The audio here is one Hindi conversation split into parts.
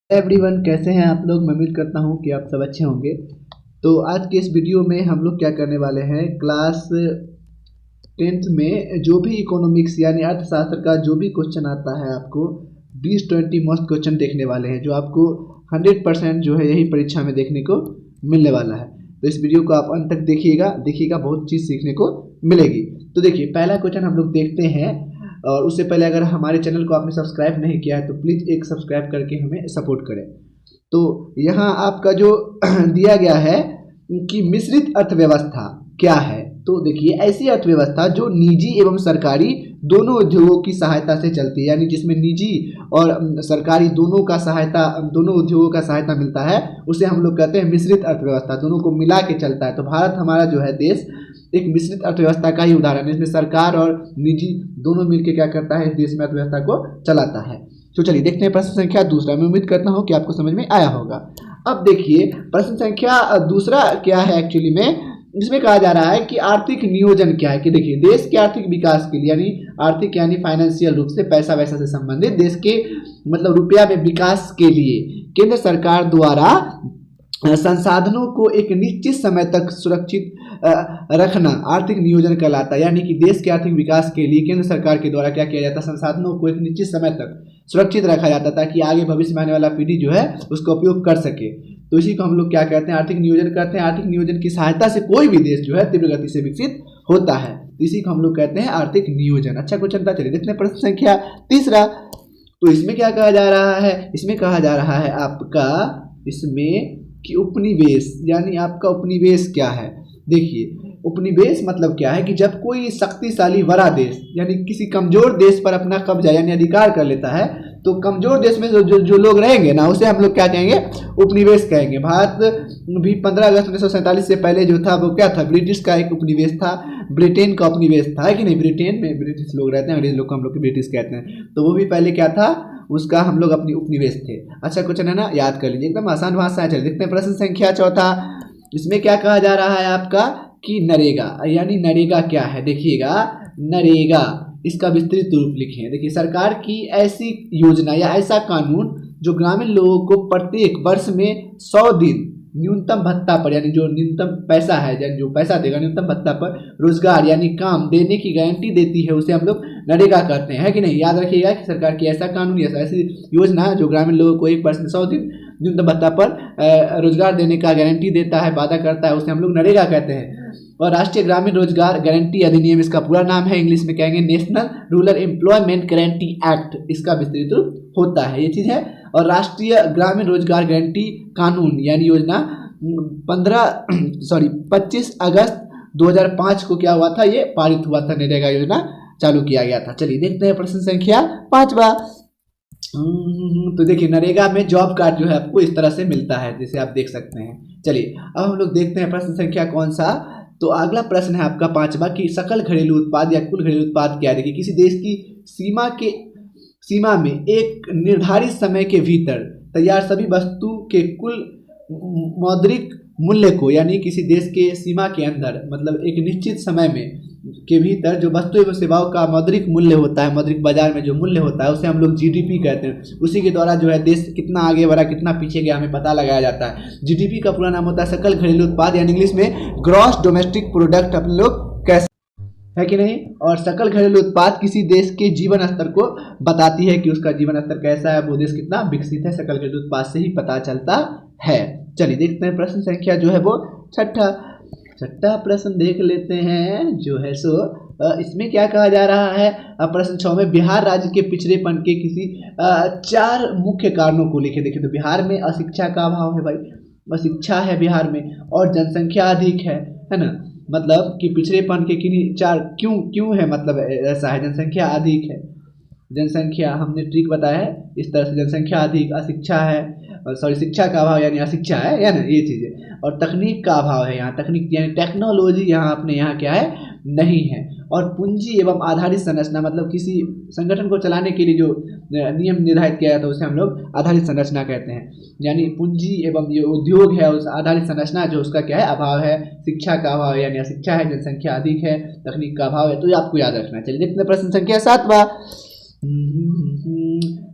एवरीवन, कैसे हैं आप लोग। मैं उम्मीद करता हूं कि आप सब अच्छे होंगे। तो आज के इस वीडियो में हम लोग क्या करने वाले हैं, क्लास 10th में जो भी इकोनॉमिक्स यानी अर्थशास्त्र का जो भी क्वेश्चन आता है, आपको 20-20 मस्त क्वेश्चन देखने वाले हैं जो आपको 100% जो है यही परीक्षा में देखने को मिलने वाला है। तो इस वीडियो को आप अंत तक देखिएगा, बहुत चीज़ सीखने को मिलेगी। तो देखिए, पहला क्वेश्चन हम लोग देखते हैं। और उससे पहले अगर हमारे चैनल को आपने सब्सक्राइब नहीं किया है तो प्लीज़ एक सब्सक्राइब करके हमें सपोर्ट करें। तो यहाँ आपका जो दिया गया है कि मिश्रित अर्थव्यवस्था क्या है। तो देखिए, ऐसी अर्थव्यवस्था जो निजी एवं सरकारी दोनों उद्योगों की सहायता से चलती है, यानी जिसमें निजी और सरकारी दोनों उद्योगों का सहायता मिलता है, उसे हम लोग कहते हैं मिश्रित अर्थव्यवस्था। दोनों को मिला के चलता है। तो भारत हमारा जो है देश एक मिश्रित अर्थव्यवस्था का ही उदाहरण है। इसमें सरकार और निजी दोनों मिलकर क्या करता है, इस देश में अर्थव्यवस्था को चलाता है। तो चलिए देखते हैं प्रश्न संख्या दूसरा। मैं उम्मीद करता हूं कि आपको समझ में आया होगा। अब देखिए, प्रश्न संख्या दूसरा क्या है एक्चुअली में, इसमें कहा जा रहा है कि आर्थिक नियोजन क्या है। कि देखिए, देश के आर्थिक विकास के लिए यानी आर्थिक यानी फाइनेंशियल रूप से पैसा वैसा से संबंधित देश के मतलब रुपया में विकास के लिए केंद्र सरकार द्वारा संसाधनों को एक निश्चित समय तक सुरक्षित रखना आर्थिक नियोजन कहलाता है। यानी कि देश के आर्थिक विकास के लिए केंद्र सरकार के द्वारा क्या किया जाता है, संसाधनों को एक निश्चित समय तक सुरक्षित रखा जाता है ताकि आगे भविष्य में आने वाला पीढ़ी जो है उसका उपयोग कर सके। तो इसी को हम लोग क्या कहते हैं, आर्थिक नियोजन कहते हैं। आर्थिक नियोजन की सहायता से कोई भी देश जो है तीव्र गति से विकसित होता है। इसी को हम लोग कहते हैं आर्थिक नियोजन। अच्छा क्वेश्चन था। चलिए देखते हैं प्रश्न संख्या तीसरा। तो इसमें क्या कहा जा रहा है, इसमें कहा जा रहा है आपका इसमें कि उपनिवेश यानी आपका उपनिवेश क्या है। देखिए, उपनिवेश मतलब क्या है कि जब कोई शक्तिशाली बड़ा देश यानी किसी कमजोर देश पर अपना कब्जा यानी अधिकार कर लेता है, तो कमजोर देश में जो लोग रहेंगे ना, उसे हम लोग क्या कहेंगे, उपनिवेश कहेंगे। भारत भी 15 अगस्त 1947 से पहले जो था वो क्या था, ब्रिटिश का एक उपनिवेश था, ब्रिटेन का उपनिवेश था, है कि नहीं। ब्रिटेन में ब्रिटिश लोग रहते हैं, अंग्रेज लोग को हम लोग ब्रिटिश कहते हैं। तो वो भी पहले क्या था, उसका हम लोग अपनी उपनिवेश थे। अच्छा क्वेश्चन है ना, याद कर लीजिए, एकदम आसान भाषा है। चलिए देखते हैं प्रश्न संख्या चौथा। इसमें क्या कहा जा रहा है आपका कि नरेगा यानी नरेगा क्या है। देखिएगा, नरेगा इसका विस्तृत रूप लिखें। देखिए, सरकार की ऐसी योजना या ऐसा कानून जो ग्रामीण लोगों को प्रत्येक वर्ष में 100 दिन न्यूनतम भत्ता पर यानी जो न्यूनतम पैसा है यानी जो पैसा देगा न्यूनतम भत्ता पर रोजगार यानी काम देने की गारंटी देती है, उसे हम लोग नरेगा कहते हैं, है कि नहीं। याद रखिएगा कि सरकार की ऐसा कानून या ऐसी योजना जो ग्रामीण लोगों को एक वर्ष में 100 दिन न्यूनतम भत्ता पर रोजगार देने का गारंटी देता है, वादा करता है, उसे हम लोग नरेगा कहते हैं। और राष्ट्रीय ग्रामीण रोजगार गारंटी अधिनियम इसका पूरा नाम है, इंग्लिश में कहेंगे national rural employment guarantee act, इसका विस्तृत रूप होता है, ये चीज़ है। और राष्ट्रीय ग्रामीण रोजगार गारंटी कानून यानी योजना 25 अगस्त 2005 को क्या हुआ था, ये पारित हुआ था, नरेगा योजना चालू किया गया था। चलिए देखते हैं प्रश्न संख्या पांचवा। तो देखिए, नरेगा में जॉब कार्ड जो है आपको इस तरह से मिलता है, जैसे आप देख सकते हैं। चलिए अब हम लोग देखते हैं प्रश्न संख्या कौन सा। तो अगला प्रश्न है आपका पांचवा कि सकल घरेलू उत्पाद या कुल घरेलू उत्पाद क्या है। देखिए, किसी देश की सीमा में एक निर्धारित समय के भीतर तैयार सभी वस्तु के कुल मौद्रिक मूल्य को यानी किसी देश के सीमा के अंदर मतलब एक निश्चित समय में के भीतर जो वस्तु एवं सेवाओं का मौद्रिक मूल्य होता है, मौद्रिक बाजार में जो मूल्य होता है, उसे हम लोग जीडीपी कहते हैं। उसी के द्वारा जो है देश कितना आगे बढ़ा कितना पीछे गया हमें पता लगाया जाता है। जीडीपी का पूरा नाम होता है सकल घरेलू उत्पाद यानी इंग्लिश में ग्रॉस डोमेस्टिक प्रोडक्ट अपने लोग कैसे, है कि नहीं। और सकल घरेलू उत्पाद किसी देश के जीवन स्तर को बताती है कि उसका जीवन स्तर कैसा है, वो देश कितना विकसित है, सकल घरेलू उत्पाद से ही पता चलता है। चलिए देखते हैं प्रश्न संख्या जो है वो छठा प्रश्न देख लेते हैं जो है सो इसमें क्या कहा जा रहा है। प्रश्न 6 में बिहार राज्य के पिछड़ेपन के किसी 4 मुख्य कारणों को लिखे। देखिए, तो बिहार में अशिक्षा का अभाव है भाई, अशिक्षा है बिहार में, और जनसंख्या अधिक है ना। मतलब कि पिछड़ेपन के किन्हीं 4 क्यों है, मतलब ऐसा है, जनसंख्या अधिक है, जनसंख्या हमने ट्रिक बताया है इस तरह से, जनसंख्या अधिक, अशिक्षा है, शिक्षा का अभाव यानी अशिक्षा है या ना, ये चीज़ें। और तकनीक का अभाव है, यहाँ तकनीक यानी टेक्नोलॉजी यहाँ अपने यहाँ क्या है, नहीं है। और पूंजी एवं आधारित संरचना मतलब किसी संगठन को चलाने के लिए जो नियम निर्धारित किया जाता है उसे हम लोग आधारित संरचना कहते हैं। यानी पूंजी एवं जो उद्योग है उस आधारित संरचना जो उसका क्या है, अभाव है। शिक्षा का अभाव है यानी अशिक्षा है, जनसंख्या अधिक है, तकनीक का अभाव है। तो ये आपको याद रखना चाहिए। देखते हैं प्रश्न संख्या 7वां।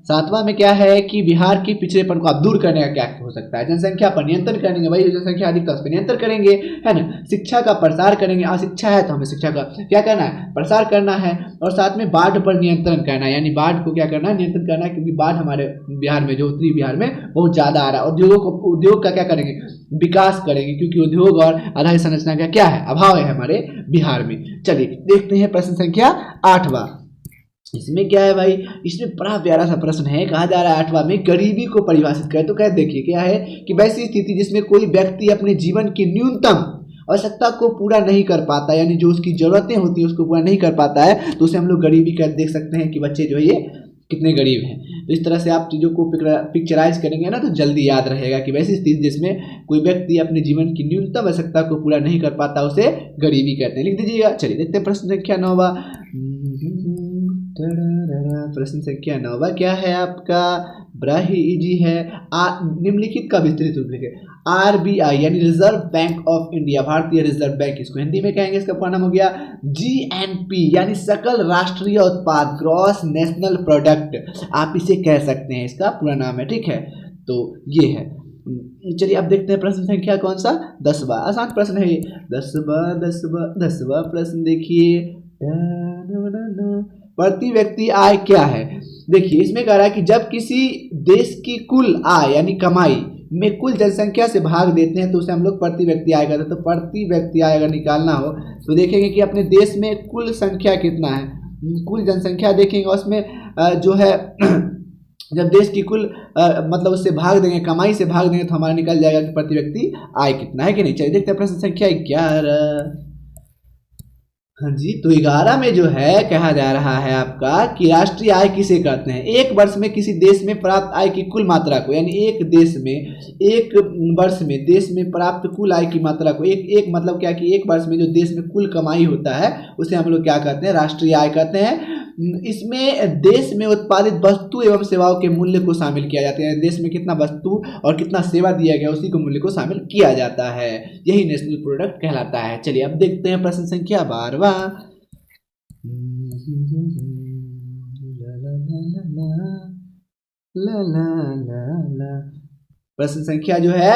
सातवां में क्या है कि बिहार के पिछड़ेपन को आप दूर करने का क्या हो सकता है? जनसंख्या पर नियंत्रण करेंगे, भाई जनसंख्या अधिक तो उस पर नियंत्रण करेंगे, है ना। शिक्षा का प्रसार करेंगे, अशिक्षा है तो हमें शिक्षा का क्या करना है? प्रसार करना है। और साथ में बाढ़ पर नियंत्रण करना है, यानी बाढ़ को क्या करना है? नियंत्रण करना है, क्योंकि बाढ़ हमारे बिहार में जो उत्तरी बिहार में बहुत ज़्यादा आ रहा है। उद्योग का क्या करेंगे? विकास करेंगे, क्योंकि उद्योग और आधारित संरचना का क्या है? अभाव है हमारे बिहार में। चलिए देखते हैं प्रश्न संख्या 8वां। इसमें क्या है भाई? इसमें बड़ा प्यारा सा प्रश्न है, कहा जा रहा है 8वां में गरीबी को परिभाषित करें। तो क्या देखिए क्या है कि वैसी स्थिति जिसमें कोई व्यक्ति अपने जीवन की न्यूनतम आवश्यकता को पूरा नहीं कर पाता, यानी जो उसकी जरूरतें होती है उसको पूरा नहीं कर पाता है, तो उसे हम लोग गरीबी का देख सकते हैं कि बच्चे जो है ये कितने गरीब हैं। तो इस तरह से आप चीज़ों को पिक्चराइज करेंगे ना तो जल्दी याद रहेगा कि वैसी स्थिति जिसमें कोई व्यक्ति अपने जीवन की न्यूनतम आवश्यकता को पूरा नहीं कर पाता उसे गरीबी कहते हैं। लिख दीजिएगा। चलिए देखते हैं प्रश्न संख्या 9वां। प्रश्न संख्या 9वां क्या है आपका? बड़ा ही इजी है। निम्नलिखित का विस्तृत रूप लिखे। RBI यानी रिजर्व बैंक ऑफ इंडिया, भारतीय रिजर्व बैंक, इसको हिंदी में कहेंगे, इसका पूरा नाम हो गया GNP यानी सकल राष्ट्रीय उत्पाद, ग्रॉस नेशनल प्रोडक्ट आप इसे कह सकते हैं, इसका पूरा नाम है, ठीक है। तो ये है। चलिए अब देखते हैं प्रश्न संख्या कौन सा? 10वां। आसान प्रश्न है ये। 10वां प्रश्न देखिए। प्रति व्यक्ति आय क्या है? देखिए इसमें कह रहा है कि जब किसी देश की कुल आय यानी कमाई में कुल जनसंख्या से भाग देते हैं तो उसे हम लोग प्रति व्यक्ति आय कहते हैं। तो प्रति व्यक्ति आय अगर निकालना हो तो देखेंगे कि अपने देश में कुल संख्या कितना है, कुल जनसंख्या देखेंगे, उसमें जो है जब देश की कुल मतलब उससे भाग देंगे, कमाई से भाग देंगे, तो हमारा निकल जाएगा कि प्रति व्यक्ति आय कितना है कि नहीं। चलिए देखते हैं प्रश्न संख्या 11। हाँ जी, तो 11 में जो है कहा जा रहा है आपका कि राष्ट्रीय आय किसे कहते हैं? एक वर्ष में किसी देश में प्राप्त आय की कुल मात्रा को, यानी एक वर्ष में देश में प्राप्त कुल आय की मात्रा को, एक मतलब क्या कि एक वर्ष में जो देश में कुल कमाई होता है उसे हम लोग क्या कहते हैं? राष्ट्रीय आय कहते हैं। इसमें देश में उत्पादित वस्तु एवं सेवाओं के मूल्य को शामिल किया जाता है। देश में कितना वस्तु और कितना सेवा दिया गया उसी को मूल्य को शामिल किया जाता है, यही नेशनल प्रोडक्ट कहलाता है। चलिए अब देखते हैं प्रश्न संख्या 12वां। प्रश्न संख्या जो है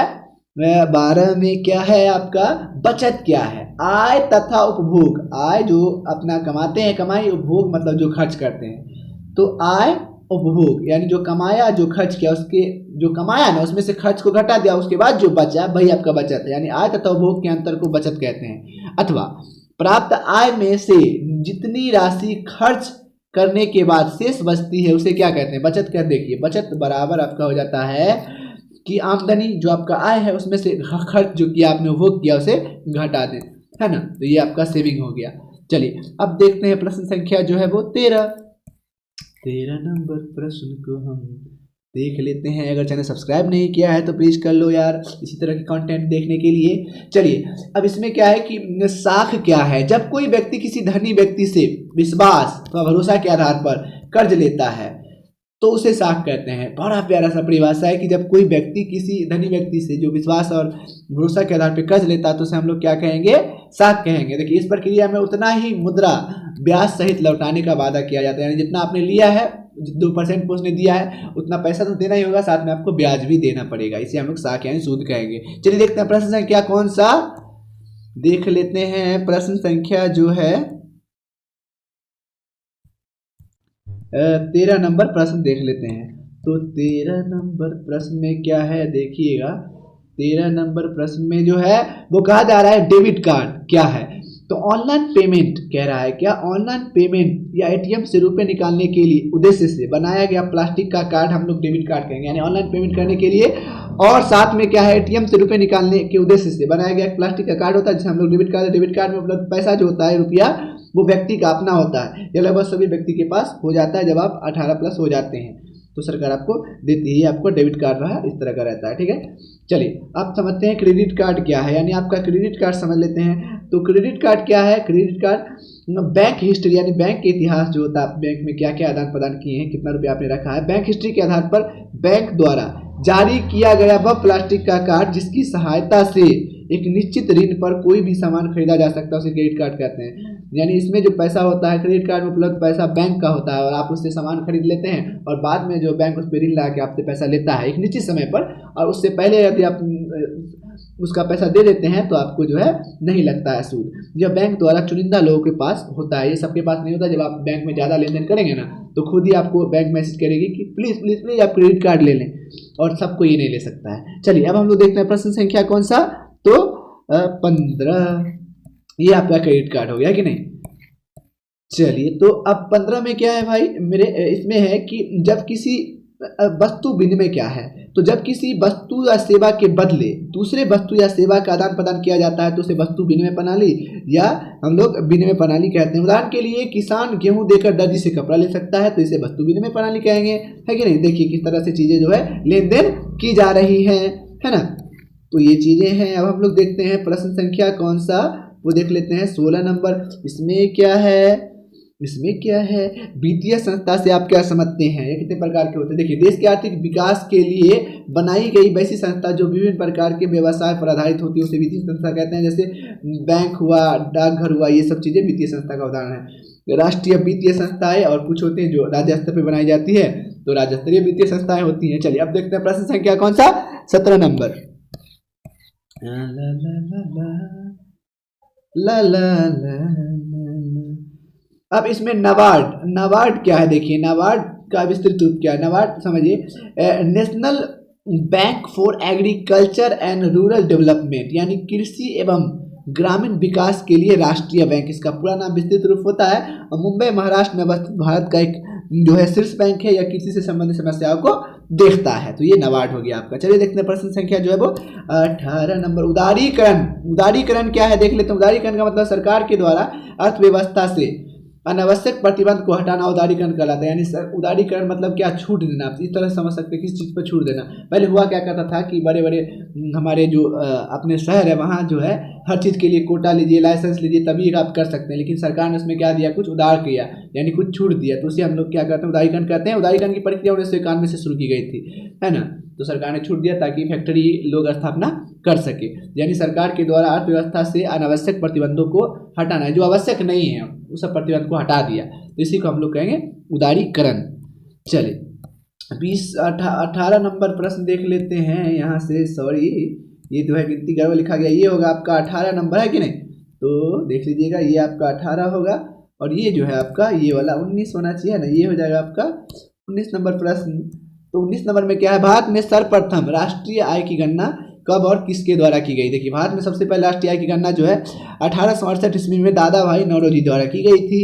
12 में क्या है आपका? बचत क्या है? आय तथा उपभोग। आय जो अपना कमाते हैं कमाई, उपभोग मतलब जो खर्च करते हैं। तो आय उपभोग यानी जो कमाया जो खर्च किया, उसके जो कमाया ना उसमें से खर्च को घटा दिया, उसके बाद जो बचा वही आपका बचत है, यानी आय तथा उपभोग के अंतर को बचत कहते हैं। अथवा प्राप्त आय में से जितनी राशि खर्च करने के बाद शेष बचती है उसे क्या कहते हैं? बचत कहते हैं। देखिए बचत बराबर आपका हो जाता है कि आमदनी जो आपका आय है उसमें से खर्च जो किया आपने उपभोग किया उसे घटा दें, है ना। तो ये आपका सेविंग हो गया। चलिए अब देखते हैं प्रश्न संख्या जो है वो 13 नंबर प्रश्न को हम देख लेते हैं। अगर चैनल सब्सक्राइब नहीं किया है तो प्लीज़ कर लो यार, इसी तरह के कंटेंट देखने के लिए। चलिए अब इसमें क्या है कि साख क्या है? जब कोई व्यक्ति किसी धनी व्यक्ति से विश्वास अथवा भरोसा के आधार पर कर्ज लेता है तो उसे साख कहते हैं। बड़ा प्यारा सा परिभाषा है कि जब कोई व्यक्ति किसी धनी व्यक्ति से जो विश्वास और भरोसा के आधार पर कर्ज लेता है तो उसे हम लोग क्या कहेंगे? साख कहेंगे। देखिए इस प्रक्रिया में उतना ही मुद्रा ब्याज सहित लौटाने का वादा किया जाता है, यानी जितना आपने लिया है 2% उसने दिया है उतना पैसा तो देना ही होगा, साथ में आपको ब्याज भी देना पड़ेगा, इसे हम लोग साख यानी सूद कहेंगे। चलिए देखते हैं प्रश्न संख्या कौन सा, देख लेते हैं। प्रश्न संख्या जो है 13 नंबर प्रश्न देख लेते हैं। तो 13 नंबर प्रश्न में क्या है देखिएगा। 13 नंबर प्रश्न में जो है वो कहा जा रहा है डेबिट कार्ड क्या है? तो ऑनलाइन पेमेंट कह रहा है क्या? ऑनलाइन पेमेंट या एटीएम से रुपए निकालने के लिए उद्देश्य से बनाया गया प्लास्टिक का कार्ड हम लोग डेबिट कार्ड कहेंगे, यानी ऑनलाइन पेमेंट करने के लिए और साथ में क्या है एटीएम से रुपए निकालने के उद्देश्य से बनाया गया प्लास्टिक का कार्ड होता है जिसे हम लोग डेबिट कार्ड। डेबिट कार्ड में उपलब्ध पैसा जो होता है रुपया वो व्यक्ति का अपना होता है, यह लगभग सभी व्यक्ति के पास हो जाता है जब आप 18+ हो जाते हैं तो सरकार आपको देती है, आपको डेबिट कार्ड रहा इस तरह का रहता है, ठीक है। चलिए अब समझते हैं क्रेडिट कार्ड क्या है, यानी आपका क्रेडिट कार्ड समझ लेते हैं। तो क्रेडिट कार्ड क्या है? क्रेडिट कार्ड बैंक हिस्ट्री यानी बैंक के इतिहास जो होता है, बैंक में क्या क्या आदान प्रदान किए हैं, कितना रुपया आपने रखा है, बैंक हिस्ट्री के आधार पर बैंक द्वारा जारी किया गया वह प्लास्टिक का कार्ड जिसकी सहायता से एक निश्चित ऋण पर कोई भी सामान खरीदा जा सकता है उसे क्रेडिट कार्ड कहते हैं। यानी इसमें जो पैसा होता है क्रेडिट कार्ड में उपलब्ध पैसा बैंक का होता है और आप उससे सामान खरीद लेते हैं और बाद में जो बैंक उस पर ऋण ला के आपसे पैसा लेता है एक निश्चित समय पर, और उससे पहले यदि आप उसका पैसा दे देते हैं तो आपको जो है नहीं लगता है सूद। यह बैंक द्वारा चुनिंदा लोगों के पास होता है, ये सबके पास नहीं होता। जब आप बैंक में ज़्यादा लेन देन करेंगे ना तो खुद ही आपको बैंक मैसेज करेगी कि प्लीज़ प्लीज़ प्लीज़ आप क्रेडिट कार्ड ले लें, और सबको ये नहीं ले सकता है। चलिए अब हम लोग देखते हैं प्रश्न संख्या कौन सा, तो 15, ये आपका क्रेडिट कार्ड हो गया कि नहीं। चलिए तो अब 15 में क्या है भाई मेरे, इसमें है कि जब किसी वस्तु विनिमय क्या है, तो जब किसी वस्तु या सेवा के बदले दूसरे वस्तु या सेवा का आदान प्रदान किया जाता है तो उसे वस्तु विनिमय प्रणाली या हम लोग विनिमय प्रणाली कहते हैं। उदाहरण के लिए किसान गेहूं देकर दर्जी से कपड़ा ले सकता है तो इसे वस्तु विनिमय प्रणाली कहेंगे, है कि नहीं। देखिए किस तरह से चीजें जो है लेन देन की जा रही है ना। तो ये चीजें हैं। अब हम लोग देखते हैं प्रश्न संख्या कौन सा, वो देख लेते हैं 16 नंबर। इसमें क्या है, इसमें क्या है, वित्तीय संस्था से आप क्या समझते हैं, ये कितने प्रकार के होते हैं। देखिए देश के आर्थिक विकास के लिए बनाई गई वैसी संस्था जो विभिन्न प्रकार के व्यवसाय पर आधारित होती है उसे वित्तीय संस्था कहते हैं। जैसे बैंक हुआ, डाकघर हुआ, ये सब चीज़ें वित्तीय संस्था का उदाहरण है। राष्ट्रीय वित्तीय संस्थाएं और कुछ होती हैं जो राज्य स्तर पर बनाई जाती है, तो राज्य स्तरीय वित्तीय संस्थाएं होती हैं। चलिए अब देखते हैं प्रश्न संख्या कौन सा, 17 नंबर। ला ला ला अब इसमें नाबार्ड क्या है, देखिए नाबार्ड का विस्तृत रूप क्या है। नाबार्ड समझिए, national bank for agriculture and rural development, यानी कृषि एवं ग्रामीण विकास के लिए राष्ट्रीय बैंक, इसका पूरा नाम विस्तृत रूप होता है। और मुंबई महाराष्ट्र में अवस्थित भारत का एक जो है शीर्ष बैंक है, या कृषि से संबंधित समस्याओं को देखता है, तो ये नाबार्ड हो गया आपका। चलिए देखते हैं प्रश्न संख्या जो है वो 18 नंबर। उदारीकरण क्या है देख लेते हैं। उदारीकरण का मतलब सरकार के द्वारा अर्थव्यवस्था से अनावश्यक प्रतिबंध को हटाना उदारीकरण कहलाता है। यानी उदारीकरण मतलब क्या, छूट देना। आप इस तरह से समझ सकते हैं किस चीज़ पर छूट देना। पहले हुआ क्या करता था कि बड़े बड़े हमारे जो अपने शहर है वहाँ जो है हर चीज़ के लिए कोटा लीजिए, लाइसेंस लीजिए तभी आप कर सकते हैं, लेकिन सरकार ने उसमें क्या दिया, कुछ उदार किया, यानी कुछ छूट दिया, तो उसे हम लोग क्या कहते हैं, उदारीकरण कहते हैं। उदारीकरण की प्रक्रिया 1991 से शुरू की गई थी, है ना। तो सरकार ने छूट दिया ताकि फैक्ट्री लोग स्थापना कर सके, यानी सरकार के द्वारा अर्थव्यवस्था से अनावश्यक प्रतिबंधों को हटाना है, जो आवश्यक नहीं है उस सब प्रतिबंध को हटा दिया, तो इसी को हम लोग कहेंगे उदारीकरण। चलिए 18 नंबर प्रश्न देख लेते हैं यहाँ से। सॉरी ये जो है गिनती गड़बड़ लिखा गया, ये होगा आपका 18 नंबर, है कि नहीं। तो देख लीजिएगा ये आपका 18 होगा, और ये जो है आपका ये वाला 19 होना चाहिए ना, ये हो जाएगा आपका 19 नंबर प्रश्न। तो 19 नंबर में क्या है, भारत में सर्वप्रथम राष्ट्रीय आय की गणना कब और किसके द्वारा की गई। देखिए भारत में सबसे पहले राष्ट्रीय आय की गणना जो है 1868 ईस्वी में दादा भाई नौरोजी द्वारा की गई थी,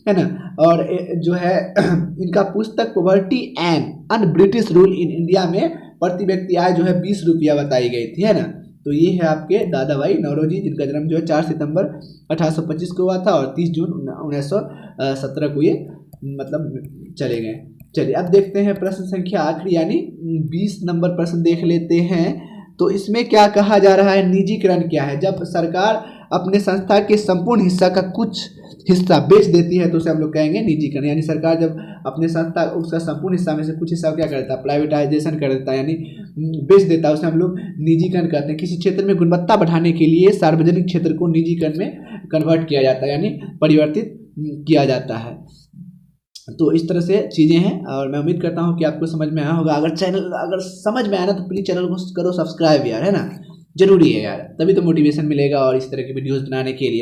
है ना। और जो है इनका पुस्तक poverty and un British rule in India में प्रति व्यक्ति आय जो है 20 रुपया बताई गई थी, है ना। तो ये है आपके दादा भाई नौरोजी, जिनका जन्म जो है 4 सितंबर 1825 को हुआ था और 30 जून 1917 को ये मतलब चले गए। चलिए अब देखते हैं प्रश्न संख्या आखिरी यानी 20 नंबर प्रश्न देख लेते हैं। तो इसमें क्या कहा जा रहा है, निजीकरण क्या है। जब सरकार अपने संस्था के संपूर्ण हिस्सा का कुछ हिस्सा बेच देती है तो उसे हम लोग कहेंगे निजीकरण। यानी सरकार जब अपने संस्था उसका संपूर्ण हिस्सा में से कुछ हिस्सा क्या करता है, प्राइवेटाइजेशन कर देता है, यानी बेच देता है, उसे हम लोग निजीकरण कहते हैं। किसी क्षेत्र में गुणवत्ता बढ़ाने के लिए सार्वजनिक क्षेत्र को निजीकरण में कन्वर्ट किया जाता है, यानी परिवर्तित किया जाता है। तो इस तरह से चीज़ें हैं और मैं उम्मीद करता हूँ कि आपको समझ में आया होगा। अगर समझ में आया ना तो प्लीज़ चैनल को करो सब्सक्राइब यार, है ना, जरूरी है यार, तभी तो मोटिवेशन मिलेगा और इस तरह की वीडियोस बनाने के लिए।